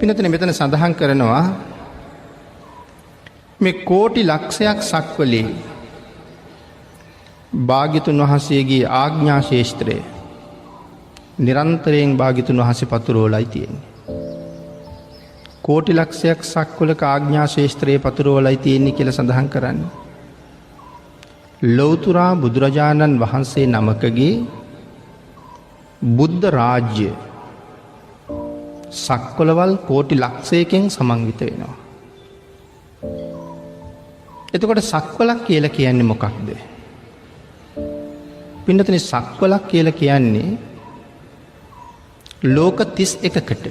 පින්නතනේ මෙතන සඳහන් කරනවා මේ කෝටි ලක්ෂයක් සක්වලේ භාග්‍යතුන් වහන්සේගේ ආඥා ශේෂ්ත්‍රය නිරන්තරයෙන් භාග්‍යතුන් වහන්සේ පතුරවලයි තියෙන්නේ. කෝටි ලක්ෂයක් සක්වලක ආඥා ශේෂ්ත්‍රයේ පතුරවලයි තියෙන්නේ කියලා සඳහන් කරන්නේ. ලෞතුරා බුදුරජාණන් වහන්සේ නමකගේ බුද්ධ රාජ්‍ය සක්වලවල් කෝටි ලක්ෂයකින් සමන්විත වෙනවා. එතකොට සක්වලක් කියලා කියන්නේ මොකක්ද? පින්නතනේ සක්වලක් කියලා කියන්නේ ලෝක 31කට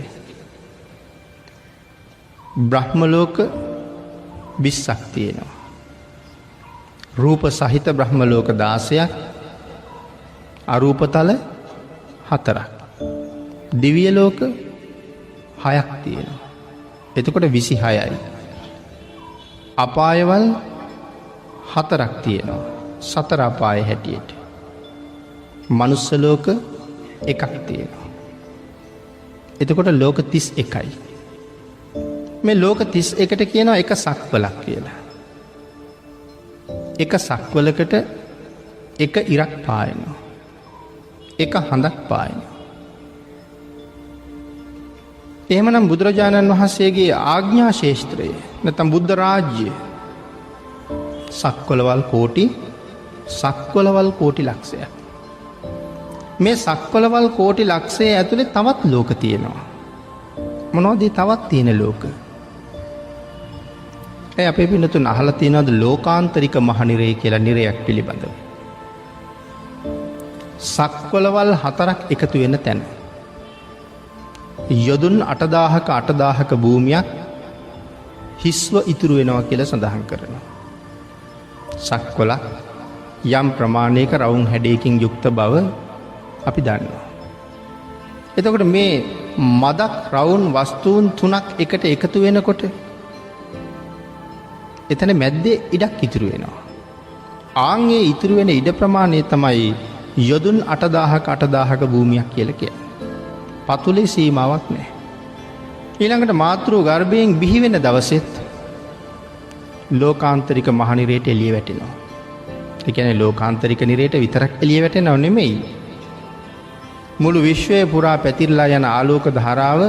බ්‍රහ්ම ලෝක 20ක් තියෙනවා. රූප සහිත බ්‍රහ්ම ලෝක 16ක්, අරූපතල 4ක්, දිව්‍ය ලෝක 6ක් තියෙනවා. එතකොට 26යි. අපායවල 4ක් තියෙනවා. සතර අපාය හැටියට. මනුස්ස ලෝක 1ක් තියෙනවා. එතකොට ලෝක 31යි. මේ ලෝක 31ට කියනවා එක සක්වලක් කියලා. එක සක්වලකට එක ඉරක් පායනවා. එක හඳක් පායනවා. එහෙමනම් බුදුරජාණන් වහන්සේගේ ආඥා ශේෂ්ත්‍රය නැත්නම් බුද්ධ රාජ්‍ය සක්වලවල් කෝටි ලක්ෂයක්. මේ සක්වලවල් කෝටි ලක්ෂය ඇතුලේ තවත් ලෝක තියෙනවා. මොනවද තවත් තියෙන ලෝක? අපේ පින්නතුන් අහලා තියෙනවද ලෝකාන්තරික මහනිරය කියලා නිරයක් පිළිබඳව? සක්වලවල් 4ක් එකතු වෙන තැන. යොදුන් 8000ක භූමියක් හිස්ව ඉතුරු වෙනවා කියලා සඳහන් කරනවා. සක්වලක් යම් ප්‍රමාණයක රවුම් හැඩයකින් යුක්ත බව අපි දන්නවා. එතකොට මේ මදක් රවුම් වස්තුන් 3ක් එකට එකතු වෙනකොට එතන මැද්දේ ඉඩක් ඉතුරු වෙනවා. ආන්ගේ ඉතුරු වෙන ඉඩ ප්‍රමාණය තමයි යොදුන් 8000ක භූමියක් කියලා කියන්නේ. පතුලේ සීමාවක් නැහැ. ඊළඟට මාතෘ ගර්භයෙන් බිහි වෙන දවසෙත් ලෝකාන්තරික මහනිරයට එළිය වැටෙනවා. ඒ කියන්නේ ලෝකාන්තරික නිරයට විතරක් එළිය වැටෙනව නෙමෙයි. මුළු විශ්වය පුරා පැතිරලා යන ආලෝක ධාරාව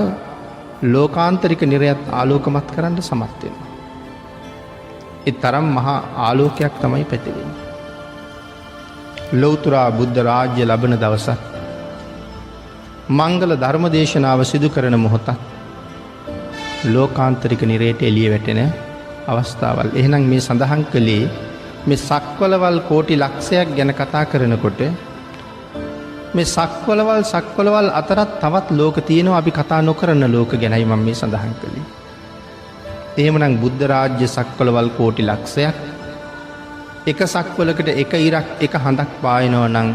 ලෝකාන්තරික නිරයත් ආලෝකමත් කරන්න සමත් වෙනවා. ඒ තරම් මහා ආලෝකයක් තමයි පැතිරෙන්නේ. ලෞතර බුද්ධ රාජ්‍ය ලැබෙන දවසක් මංගල ධර්ම දේශනාව සිදු කරන මොහොතක් ලෝකාන්තරික නිරයට එළිය වැටෙන අවස්ථාවල්. එහෙනම් මේ සඳහන් කළේ මේ සක්වලවල් කෝටි ලක්ෂයක් ගැන කතා කරනකොට මේ සක්වලවල් අතරත් තවත් ලෝක තියෙනවා. අපි කතා නොකරන ලෝක ගැනයි මම මේ සඳහන් කළේ. එහෙමනම් බුද්ධ රාජ්‍ය සක්වලවල් කෝටි ලක්ෂයක් එක සක්වලකට එක ඉරක් එක හඳක් පායනවා නම්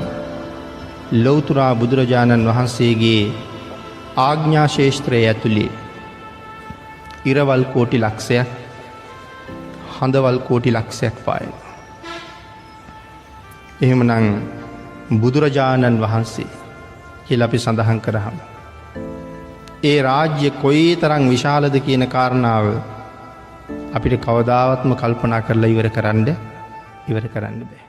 ලෞතර බුදුරජාණන් වහන්සේගේ ආඥා ශේෂ්ත්‍රය ඇතුලේ ඉරවල් කෝටි ලක්ෂයක් හඳවල් කෝටි ලක්ෂයක් පායනවා. එහෙමනම් බුදුරජාණන් වහන්සේ කියලා අපි සඳහන් කරාම ඒ රාජ්‍ය කොයිතරම් විශාලද කියන කාරණාව අපිට කවදාවත්ම කල්පනා කරලා ඉවර කරන්න බෑ.